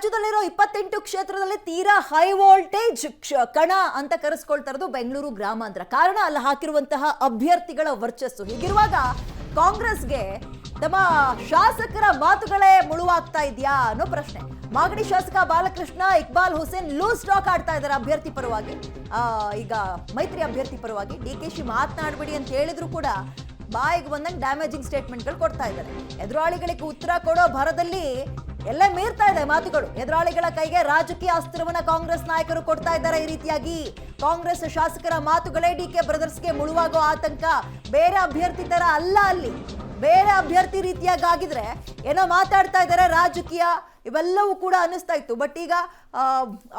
ರಾಜ್ಯದಲ್ಲಿರೋ 28 ಕ್ಷೇತ್ರದಲ್ಲಿ ತೀರಾ ಹೈ ವೋಲ್ಟೇಜ್ ಕಣ ಅಂತ ಕರೆಸ್ಕೊಳ್ತಾ ಇರೋದು ಬೆಂಗಳೂರು ಗ್ರಾಮಾಂತರ. ಕಾರಣ ಅಲ್ಲಿ ಹಾಕಿರುವಂತಹ ಅಭ್ಯರ್ಥಿಗಳ ವರ್ಚಸ್ಸು. ಹೀಗಿರುವಾಗ ಕಾಂಗ್ರೆಸ್ಗೆ ತಮ್ಮ ಶಾಸಕರ ಮಾತುಗಳೇ ಮುಳುವಾಗ್ತಾ ಇದೆಯಾ ಅನ್ನೋ ಪ್ರಶ್ನೆ. ಮಾಗಡಿ ಶಾಸಕ ಬಾಲಕೃಷ್ಣ ಇಕ್ಬಾಲ್ ಹುಸೇನ್ ಲೂಸ್ ಟಾಕ್ ಆಡ್ತಾ ಇದ್ದಾರೆ ಅಭ್ಯರ್ಥಿ ಪರವಾಗಿ. ಈಗ ಮೈತ್ರಿ ಅಭ್ಯರ್ಥಿ ಪರವಾಗಿ ಡಿಕೆಶಿ ಮಾತನಾಡಬೇಡಿ ಅಂತ ಹೇಳಿದ್ರು ಕೂಡ ಬಾಯಿಗೆ ಬಂದಂಗೆ ಡ್ಯಾಮೇಜಿಂಗ್ ಸ್ಟೇಟ್ಮೆಂಟ್ಗಳು ಕೊಡ್ತಾ ಇದ್ದಾರೆ. ಎದುರಾಳಿಗಳಿಗೆ ಉತ್ತರ ಕೊಡೋ ಭರದಲ್ಲಿ ಎಲ್ಲ ಮೀರ್ತಾ ಇದೆ ಮಾತುಗಳು. ಎದುರಾಳಿಗಳ ಕೈಗೆ ರಾಜಕೀಯ ಅಸ್ತ್ರವನ್ನ ಕಾಂಗ್ರೆಸ್ ನಾಯಕರು ಕೊಡ್ತಾ ಇದ್ದಾರೆ. ಈ ರೀತಿಯಾಗಿ ಕಾಂಗ್ರೆಸ್ ಶಾಸಕರ ಮಾತುಗಳೇ ಡಿಕೆ ಬ್ರದರ್ಸ್ಗೆ ಮುಳುವಾಗೋ ಆತಂಕ. ಬೇರೆ ಅಭ್ಯರ್ಥಿ ತರ ಅಲ್ಲ, ಅಲ್ಲಿ ಬೇರೆ ಅಭ್ಯರ್ಥಿ ರೀತಿಯಾಗಿ ಆಗಿದ್ರೆ ಏನೋ ಮಾತಾಡ್ತಾ ಇದ್ದಾರೆ ರಾಜಕೀಯ ಇವೆಲ್ಲವೂ ಕೂಡ ಅನಿಸ್ತಾ ಇತ್ತು. ಬಟ್ ಈಗ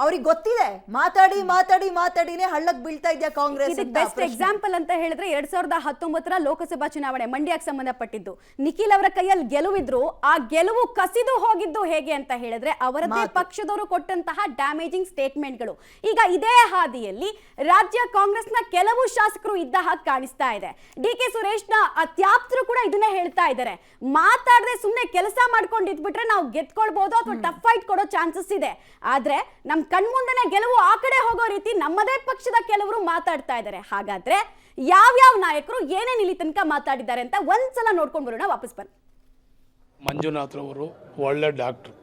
ಅವ್ರಿಗೆ ಗೊತ್ತಿದೆ ಮಾತಾಡಿ ಮಾತಾಡಿ ಮಾತಾಡಿನೇ ಹಳ್ಳಕ್ಕೆ ಬೀಳ್ತಾ ಇದೆಯಾ ಕಾಂಗ್ರೆಸ್. ಬೆಸ್ಟ್ ಎಕ್ಸಾಂಪಲ್ ಅಂತ ಹೇಳಿದ್ರೆ 2019 ಲೋಕಸಭಾ ಚುನಾವಣೆ ಮಂಡ್ಯಕ್ಕೆ ಸಂಬಂಧಪಟ್ಟಿದ್ದು. ನಿಖಿಲ್ ಅವರ ಕೈಯಲ್ಲಿ ಗೆಲುವಿದ್ರು, ಆ ಗೆಲುವು ಕಸಿದು ಹೋಗಿದ್ದು ಹೇಗೆ ಅಂತ ಹೇಳಿದ್ರೆ ಅವರದ್ದೇ ಪಕ್ಷದವರು ಕೊಟ್ಟಂತಹ ಡ್ಯಾಮೇಜಿಂಗ್ ಸ್ಟೇಟ್ಮೆಂಟ್ಗಳು. ಈಗ ಇದೇ ಹಾದಿಯಲ್ಲಿ ರಾಜ್ಯ ಕಾಂಗ್ರೆಸ್ನ ಕೆಲವು ಶಾಸಕರು ಇದ್ದ ಹಾಗೆ ಕಾಣಿಸ್ತಾ ಇದೆ. ಡಿಕೆ ಸುರೇಶ್ನ ಅತ್ಯಾಪ್ತರು ಕೂಡ ಇದನ್ನೇ ಹೇಳ್ತಾ ಇದ್ದಾರೆ. ಮಾತಾಡದೆ ಸುಮ್ಮನೆ ಕೆಲಸ ಮಾಡ್ಕೊಂಡು ಇದ್ಬಿಟ್ರೆ ನಾವು ಗೆದ್ಕೊಳ್ಬಹುದು ಅಥವಾ ಟಫ್ ಫೈಟ್ ಕೊಡೋ ಚಾನ್ಸಸ್ ಇದೆ. ಆದ್ರೆ ನಮ್ ಕಣ್ಮುಂದನೆ ಗೆಲುವು ಆ ಕಡೆ ಹೋಗೋ ರೀತಿ ನಮ್ಮದೇ ಪಕ್ಷದ ಕೆಲವರು ಮಾತಾಡ್ತಾ ಇದ್ದಾರೆ. ಹಾಗಾದ್ರೆ ಯಾವ್ಯಾವ ನಾಯಕರು ಏನೇನು ಇಲ್ಲಿ ತನಕ ಮಾತಾಡಿದ್ದಾರೆ ಅಂತ ಒಂದ್ಸಲ ನೋಡ್ಕೊಂಡು ಬರೋಣ. ವಾಪಸ್ ಬನ್ನಿ. ಮಂಜುನಾಥ್ ರವರು ಒಳ್ಳೆ ಡಾಕ್ಟ್ರು,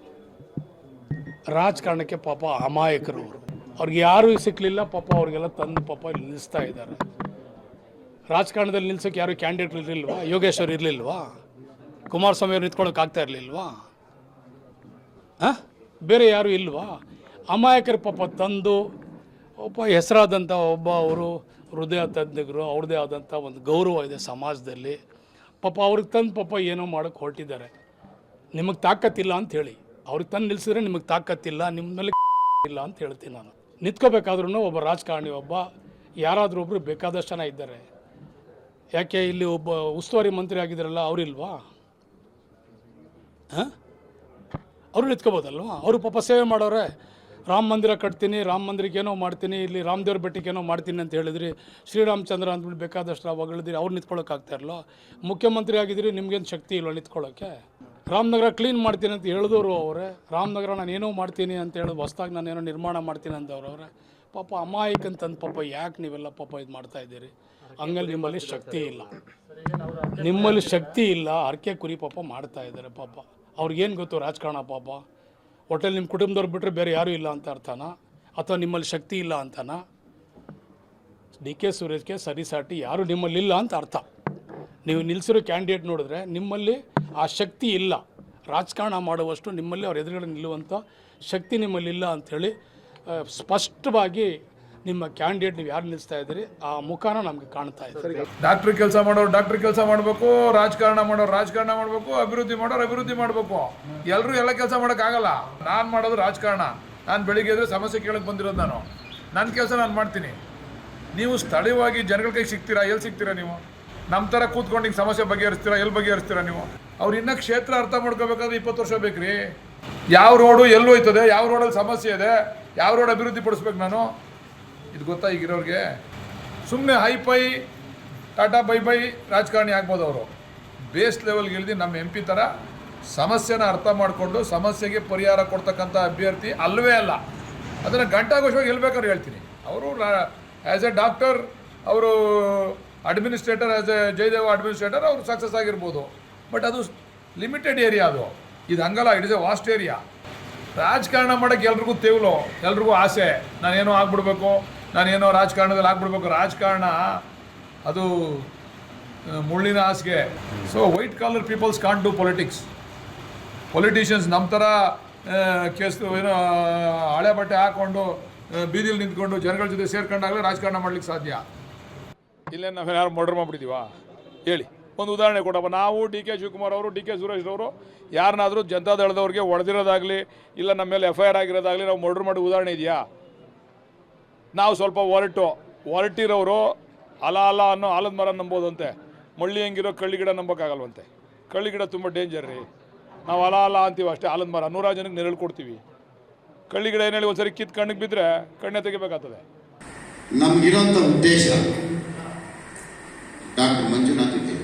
ರಾಜಕಾರಣಕ್ಕೆ ಪಾಪ ಅಮಾಯಕರು ಅವರು. ಅವ್ರಿಗೆ ಯಾರೂ ಸಿಕ್ಕಲಿಲ್ಲ ಪಾಪ, ಅವ್ರಿಗೆಲ್ಲ ತಂದು ಪಾಪ ನಿಲ್ಲಿಸ್ತಾ ಇದ್ದಾರೆ. ರಾಜಕಾರಣದಲ್ಲಿ ನಿಲ್ಸೋಕೆ ಯಾರು ಕ್ಯಾಂಡಿಡೇಟ್ ಇರಲಿಲ್ವಾ? ಯೋಗೇಶ್ವರ್ ಇರಲಿಲ್ವಾ? ಕುಮಾರಸ್ವಾಮಿ ಅವ್ರು ನಿಂತ್ಕೊಳ್ಳೋಕೆ ಆಗ್ತಾ ಇರಲಿಲ್ವಾ? ಬೇರೆ ಯಾರು ಇಲ್ವಾ? ಅಮಾಯಕರ ಪಾಪ ತಂದು ಒಬ್ಬ ಹೆಸರಾದಂಥ ಒಬ್ಬ ಅವರು ಹೃದಯ ತಜ್ಞರು, ಅವ್ರದ್ದೇ ಆದಂಥ ಒಂದು ಗೌರವ ಇದೆ ಸಮಾಜದಲ್ಲಿ. ಪಾಪ ಅವ್ರಿಗೆ ತಂದು ಪಾಪ ಏನೋ ಮಾಡೋಕ್ಕೆ ಹೊರಟಿದ್ದಾರೆ. ನಿಮಗೆ ತಾಕತ್ತಿಲ್ಲ ಅಂತ ಹೇಳಿ ಅವ್ರಿಗೆ ತಂದು ನಿಲ್ಲಿಸಿದ್ರೆ ನಿಮಗೆ ತಾಕತ್ತಿಲ್ಲ, ನಿಮ್ಮ ಮೇಲೆ ಇಲ್ಲ ಅಂತ ಹೇಳ್ತೀನಿ ನಾನು. ನಿಂತ್ಕೋಬೇಕಾದ್ರೂ ಒಬ್ಬ ರಾಜಕಾರಣಿ, ಒಬ್ಬ ಯಾರಾದರೂ ಒಬ್ಬರು ಬೇಕಾದಷ್ಟು ಜನ ಇದ್ದಾರೆ. ಯಾಕೆ ಇಲ್ಲಿ ಒಬ್ಬ ಉಸ್ತುವಾರಿ ಮಂತ್ರಿ ಆಗಿದ್ದಾರಲ್ಲ, ಅವರಿಲ್ವಾ? ಅವರು ನಿಂತ್ಕೋಬೋದಲ್ವಾ? ಅವರು ಪಾಪ ಸೇವೆ ಮಾಡೋರೆ. ರಾಮ ಮಂದಿರ ಕಟ್ತೀನಿ, ರಾಮ ಮಂದಿರಕ್ಕೆ ಏನೋ ಮಾಡ್ತೀನಿ, ಇಲ್ಲಿ ರಾಮದೇವ್ರ ಬೆಟ್ಟಿಗೆ ಏನೋ ಮಾಡ್ತೀನಿ ಅಂತ ಹೇಳಿದ್ರಿ. ಶ್ರೀರಾಮಚಂದ್ರ ಅಂದ್ಬಿಟ್ಟು ಬೇಕಾದಷ್ಟು ನಾವು ಹೊಗಳಿದ್ರಿ, ಅವ್ರು ನಿಂತ್ಕೊಳ್ಳೋಕ್ಕಾಗ್ತಾ ಇರಲ್ಲ. ಮುಖ್ಯಮಂತ್ರಿ ಆಗಿದ್ರಿ, ನಿಮ್ಗೇನು ಶಕ್ತಿ ಇಲ್ವ ನಿಂತ್ಕೊಳ್ಳೋಕ್ಕೆ? ರಾಮನಗರ ಕ್ಲೀನ್ ಮಾಡ್ತೀನಿ ಅಂತ ಹೇಳಿದವರು ಅವರೇ. ರಾಮನಗರ ನಾನು ಏನೋ ಮಾಡ್ತೀನಿ ಅಂತ ಹೇಳಿ ಹೊಸ್ದಾಗಿ ನಾನು ಏನೋ ನಿರ್ಮಾಣ ಮಾಡ್ತೀನಿ ಅಂತವ್ರು ಅವರೇ. ಪಾಪ ಅಮಾಯಕಂತಂದು ಪಾಪ ಯಾಕೆ ನೀವೆಲ್ಲ ಪಾಪ ಇದು ಮಾಡ್ತಾ ಇದ್ದೀರಿ? ಹಂಗಲ್ಲಿ ನಿಮ್ಮಲ್ಲಿ ಶಕ್ತಿ ಇಲ್ಲ, ನಿಮ್ಮಲ್ಲಿ ಶಕ್ತಿ ಇಲ್ಲ. ಅರ್ಕೆ ಕುರಿ ಪಾಪ ಮಾಡ್ತಾ ಇದ್ದಾರೆ ಪಾಪ. ಅವ್ರಿಗೇನು ಗೊತ್ತು ರಾಜಕಾರಣ ಪಾಪ? ಹೋಟೆಲ್ ನಿಮ್ಮ ಕುಟುಂಬದವ್ರು ಬಿಟ್ಟರೆ ಬೇರೆ ಯಾರೂ ಇಲ್ಲ ಅಂತ ಅರ್ಥನಾ? ಅಥವಾ ನಿಮ್ಮಲ್ಲಿ ಶಕ್ತಿ ಇಲ್ಲ ಅಂತನಾ? ಡಿ ಕೆ ಸುರೇಶ್ಗೆ ಸರಿಸಾಟಿ ಯಾರು ನಿಮ್ಮಲ್ಲಿ ಇಲ್ಲ ಅಂತ ಅರ್ಥ. ನೀವು ನಿಲ್ಲಿಸಿರೋ ಕ್ಯಾಂಡಿಡೇಟ್ ನೋಡಿದ್ರೆ ನಿಮ್ಮಲ್ಲಿ ಆ ಶಕ್ತಿ ಇಲ್ಲ, ರಾಜಕಾರಣ ಮಾಡುವಷ್ಟು ನಿಮ್ಮಲ್ಲಿ ಅವ್ರ ಎದುರುಗಡೆ ನಿಲ್ಲುವಂಥ ಶಕ್ತಿ ನಿಮ್ಮಲ್ಲಿ ಇಲ್ಲ ಅಂಥೇಳಿ ಸ್ಪಷ್ಟವಾಗಿ ನಿಮ್ಮ ಕ್ಯಾಂಡಿಡೇಟ್ ನೀವು ಯಾರು ನಿಲ್ಲಿಸ್ತಾ ಇದ್ದೀರಿ ಆ ಮುಖಾನ ನಮಗೆ ಕಾಣ್ತಾ ಇದೆ. ಡಾಕ್ಟ್ರ್ ಕೆಲಸ ಮಾಡೋರು ಡಾಕ್ಟ್ರ್ ಕೆಲಸ ಮಾಡಬೇಕು, ರಾಜಕಾರಣ ಮಾಡೋರು ರಾಜಕಾರಣ ಮಾಡಬೇಕು, ಅಭಿವೃದ್ಧಿ ಮಾಡೋರು ಅಭಿವೃದ್ಧಿ ಮಾಡಬೇಕು. ಎಲ್ಲರೂ ಎಲ್ಲ ಕೆಲಸ ಮಾಡೋಕ್ಕಾಗಲ್ಲ. ನಾನು ಮಾಡೋದು ರಾಜಕಾರಣ. ನಾನು ಬೆಳಿಗ್ಗೆ ಎದ್ರೆ ಸಮಸ್ಯೆ ಕೇಳಕ್ಕೆ ಬಂದಿರೋದು ನಾನು. ನನ್ನ ಕೆಲಸ ನಾನು ಮಾಡ್ತೀನಿ. ನೀವು ಸ್ಥಳೀಯವಾಗಿ ಜನಗಳ ಕೈ ಸಿಗ್ತೀರಾ? ಎಲ್ಲಿ ಸಿಗ್ತೀರಾ ನೀವು? ನಮ್ಮ ಥರ ಕೂತ್ಕೊಂಡು ಹಿಂಗೆ ಸಮಸ್ಯೆ ಬಗೆಹರಿಸ್ತೀರಾ? ಎಲ್ಲಿ ಬಗೆಹರಿಸ್ತೀರಾ ನೀವು? ಅವ್ರು ಇನ್ನೂ ಕ್ಷೇತ್ರ ಅರ್ಥ ಮಾಡ್ಕೋಬೇಕಾದ್ರೆ 20 ವರ್ಷ ಬೇಕ್ರಿ. ಯಾವ ರೋಡು ಎಲ್ಲಿ ಹೋಯ್ತದೆ, ಯಾವ ರೋಡಲ್ಲಿ ಸಮಸ್ಯೆ ಇದೆ, ಯಾವ ರೋಡ್ ಅಭಿವೃದ್ಧಿ ಪಡಿಸ್ಬೇಕು ನಾನು, ಇದು ಗೊತ್ತಾ ಈಗಿರೋರಿಗೆ? ಸುಮ್ಮನೆ ಹೈಫೈ ಟಾಟಾ ಬೈ ರಾಜಕಾರಣಿ ಆಗ್ಬೋದು. ಅವರು ಬೇಸ್ ಲೆವೆಲ್ಗೆ ಇಳಿದು ನಮ್ಮ MP ಥರ ಸಮಸ್ಯೆನ ಅರ್ಥ ಮಾಡಿಕೊಂಡು ಸಮಸ್ಯೆಗೆ ಪರಿಹಾರ ಕೊಡ್ತಕ್ಕಂಥ ಅಭ್ಯರ್ಥಿ ಅಲ್ಲವೇ ಅಲ್ಲ. ಅದನ್ನು ಘಂಟಾಘೋಷವಾಗಿ ಹೇಳ್ಬೇಕಾದ್ರೆ ಹೇಳ್ತೀನಿ. ಅವರು ಆ್ಯಸ್ ಎ ಡಾಕ್ಟರ್, ಅವರು administrator, as a Jayadeva administrator ಅವರು ಸಕ್ಸಸ್ ಆಗಿರ್ಬೋದು. ಬಟ್ ಅದು ಲಿಮಿಟೆಡ್ ಏರಿಯಾ. ಇದು ಹಂಗಲ್ಲ, it is a vast area. ರಾಜಕಾರಣ ಮಾಡೋಕ್ಕೆ ಎಲ್ರಿಗೂ ತೇವಲು, ಎಲ್ರಿಗೂ ಆಸೆ, ನಾನೇನೋ ಆಗ್ಬಿಡ್ಬೇಕು, ನಾನೇನೋ ರಾಜಕಾರಣದಲ್ಲಿ ಆಗ್ಬಿಡ್ಬೇಕು. ರಾಜಕಾರಣ ಅದು ಮುಳ್ಳಿನ ಹಾಸಿಗೆ. So white collar peoples can't do politics. Politicians ನಮ್ಮ ಥರ ಏನೋ ಹಳೆ ಬಟ್ಟೆ ಹಾಕ್ಕೊಂಡು ಬೀದಿಲಿ ನಿಂತ್ಕೊಂಡು ಜನಗಳ ಜೊತೆ ಸೇರ್ಕೊಂಡಾಗಲೇ ರಾಜಕಾರಣ ಮಾಡ್ಲಿಕ್ಕೆ ಸಾಧ್ಯ. ಇಲ್ಲೇ ನಾವು ಯಾರು ಮರ್ಡರ್ ಮಾಡಿಬಿಟ್ಟಿದ್ದೀವಾ ಹೇಳಿ? ಒಂದು ಉದಾಹರಣೆ ಕೊಡಪ್ಪ. ನಾವು DK ಶಿವಕುಮಾರ್ ಅವರು, DK ಸುರೇಶ್ ಅವರು ಯಾರನ್ನಾದರೂ ಜನತಾದಳದವ್ರಿಗೆ ಹೊಡೆದಿರೋದಾಗಲಿ ಇಲ್ಲ ನಮ್ಮ ಮೇಲೆ FIR ಆಗಿರೋದಾಗಲಿ ನಾವು ಮರ್ಡರ್ ಮಾಡಿ ಉದಾಹರಣೆ ಇದೆಯಾ? ನಾವು ಸ್ವಲ್ಪ ಹೊರಟಿರೋರು ಅಲ ಅನ್ನೋ ಆಲದ ಮರ ನಂಬೋದಂತೆ, ಮಳ್ಳಿ ಹಂಗಿರೋ ಕಳ್ಳಿ ಗಿಡ ನಂಬೋಕ್ಕಾಗಲ್ವಂತೆ. ಕಳ್ಳಿ ಗಿಡ ತುಂಬ ಡೇಂಜರ್ ರೀ. ನಾವು ಅಲ ಅಂತೀವಿ ಅಷ್ಟೇ. ಆಲದ ಮರ 100 ಜನಕ್ಕೆ ನೆರಳು ಕೊಡ್ತೀವಿ. ಕಳ್ಳಿ ಗಿಡ ಏನು ಹೇಳಿ ಒಂದ್ಸರಿ ಕಿತ್ತು ಕಣ್ಣಿಗೆ ಬಿದ್ದರೆ ಕಣ್ಣೆ ತೆಗಿಬೇಕಾಗ್ತದೆ. ನಮಗಿರೋಂಥ ಉದ್ದೇಶ ಡಾಕ್ಟರ್ ಮಂಜುನಾಥ್ ಇದೆ.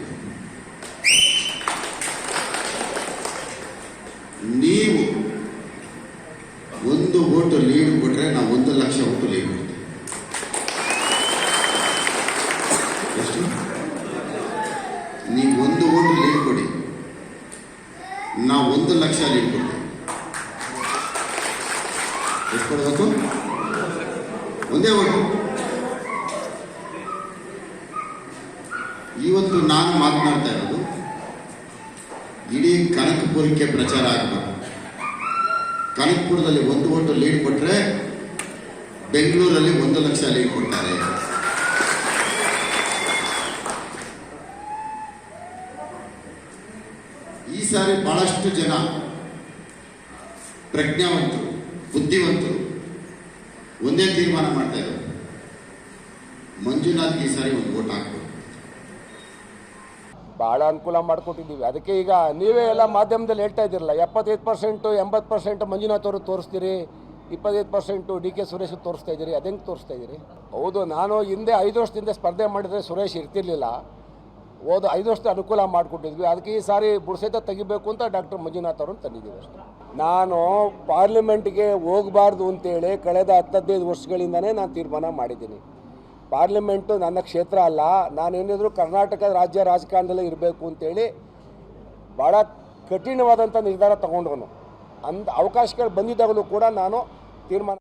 ನೀವು ಒಂದು ಓಟು ಲೀಡ್ ಕೊಟ್ಟರೆ ನಾವು 1 ಲಕ್ಷ ಓಟು ಲೀಡ್ ಕೊಡ್ತೇವೆ. ಎಷ್ಟು? ನೀವು 1 ಓಟು ಲೀಡ್ ಕೊಡಿ, ನಾವು 1 ಲಕ್ಷ ಲೀಡ್ ಕೊಡ್ತೇವೆ. ಎಷ್ಟು ಕೊಡಬೇಕು? ಒಂದೇ ಓಟು. ಇವತ್ತು ನಾನು ಮಾತನಾಡ್ತಾ ಇರೋದು ಇಡೀ ಕನಕಪುರಕ್ಕೆ ಪ್ರಚಾರ ಆಗಬೇಕು. ಕನಕಪುರದಲ್ಲಿ 1 ಓಟು ಲೀಡ್ ಕೊಟ್ಟರೆ ಬೆಂಗಳೂರಲ್ಲಿ 1 ಲಕ್ಷ ಲೀಡ್ ಕೊಡ್ತಾರೆ. ಈ ಸಾರಿ ಬಹಳಷ್ಟು ಜನ ಪ್ರಜ್ಞಾವಂತರು, ಬುದ್ಧಿವಂತರು ಒಂದೇ ತೀರ್ಮಾನ ಮಾಡ್ತಾ ಇದ್ದಾರೆ, ಮಂಜುನಾಥ್ಗೆ ಈ ಸಾರಿ 1 ಓಟ್ ಹಾಕ್ಬೇಕು. ಭಾಳ ಅನುಕೂಲ ಮಾಡಿಕೊಟ್ಟಿದ್ದೀವಿ. ಅದಕ್ಕೆ ಈಗ ನೀವೇ ಎಲ್ಲ ಮಾಧ್ಯಮದಲ್ಲಿ ಹೇಳ್ತಾ ಇದ್ದೀರಲ್ಲ, 75%, 80% ಮಂಜುನಾಥ್ ಅವರು ತೋರಿಸ್ತೀರಿ, 25% ಡಿ ಕೆ ಸುರೇಶ್ ತೋರಿಸ್ತಾ ಇದ್ದೀರಿ. ಅದೆಂಗೆ ತೋರಿಸ್ತಾ ಇದ್ದೀರಿ? ಹೌದು, ನಾನು ಹಿಂದೆ 5 ವರ್ಷದಿಂದ ಸ್ಪರ್ಧೆ ಮಾಡಿದರೆ ಸುರೇಶ್ ಇರ್ತಿರ್ಲಿಲ್ಲ. 5 ವರ್ಷದ ಅನುಕೂಲ ಮಾಡಿಕೊಟ್ಟಿದ್ವಿ. ಅದಕ್ಕೆ ಈ ಸಾರಿ ಬುಡ್ಸೈತ ತೆಗಿಬೇಕು ಅಂತ ಡಾಕ್ಟರ್ ಮಂಜುನಾಥ್ ಅವರನ್ನು ತಂದಿದ್ದೀವಿ ಅಷ್ಟೇ. ನಾನು ಪಾರ್ಲಿಮೆಂಟ್ಗೆ ಹೋಗಬಾರ್ದು ಅಂತೇಳಿ ಕಳೆದ 10-15 ವರ್ಷಗಳಿಂದನೇ ನಾನು ತೀರ್ಮಾನ ಮಾಡಿದ್ದೀನಿ. ಪಾರ್ಲಿಮೆಂಟು ನನ್ನ ಕ್ಷೇತ್ರ ಅಲ್ಲ, ನಾನೇನಿದ್ರು ಕರ್ನಾಟಕ ರಾಜ್ಯ ರಾಜಕಾರಣದಲ್ಲೇ ಇರಬೇಕು ಅಂತೇಳಿ ಭಾಳ ಕಠಿಣವಾದಂಥ ನಿರ್ಧಾರ ತಗೊಂಡವನು. ಅವಕಾಶಗಳು ಬಂದಿದ್ದಾಗಲೂ ಕೂಡ ನಾನು ತೀರ್ಮಾನ.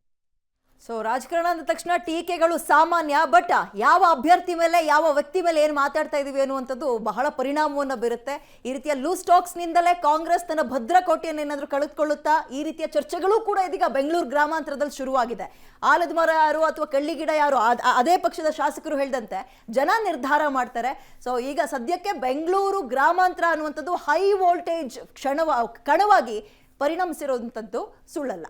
ಸೊ ರಾಜಕಾರಣ ಅಂದ ತಕ್ಷಣ ಟೀಕೆಗಳು ಸಾಮಾನ್ಯ, ಬಟ್ ಯಾವ ಅಭ್ಯರ್ಥಿ ಮೇಲೆ ಯಾವ ವ್ಯಕ್ತಿ ಮೇಲೆ ಏನು ಮಾತಾಡ್ತಾ ಇದೀವಿ ಅನ್ನುವಂಥದ್ದು ಬಹಳ ಪರಿಣಾಮವನ್ನು ಬೀರುತ್ತೆ. ಈ ರೀತಿಯ ಲೂಸ್ ಟಾಕ್ಸ್ನಿಂದಲೇ ಕಾಂಗ್ರೆಸ್ ತನ್ನ ಭದ್ರಕೋಟೆಯನ್ನು ಏನಾದರೂ ಕಳೆದುಕೊಳ್ಳುತ್ತಾ? ಈ ರೀತಿಯ ಚರ್ಚೆಗಳು ಕೂಡ ಇದೀಗ ಬೆಂಗಳೂರು ಗ್ರಾಮಾಂತರದಲ್ಲಿ ಶುರುವಾಗಿದೆ. ಆಲದ ಮರ ಯಾರು ಅಥವಾ ಕಳ್ಳಿಗಿಡ ಯಾರು ಅದೇ ಪಕ್ಷದ ಶಾಸಕರು ಹೇಳಿದಂತೆ ಜನ ನಿರ್ಧಾರ ಮಾಡ್ತಾರೆ. ಸೊ ಈಗ ಸದ್ಯಕ್ಕೆ ಬೆಂಗಳೂರು ಗ್ರಾಮಾಂತರ ಅನ್ನುವಂಥದ್ದು ಹೈ ವೋಲ್ಟೇಜ್ ಕಣವಾಗಿ ಪರಿಣಮಿಸಿರುವಂಥದ್ದು ಸುಳ್ಳಲ್ಲ.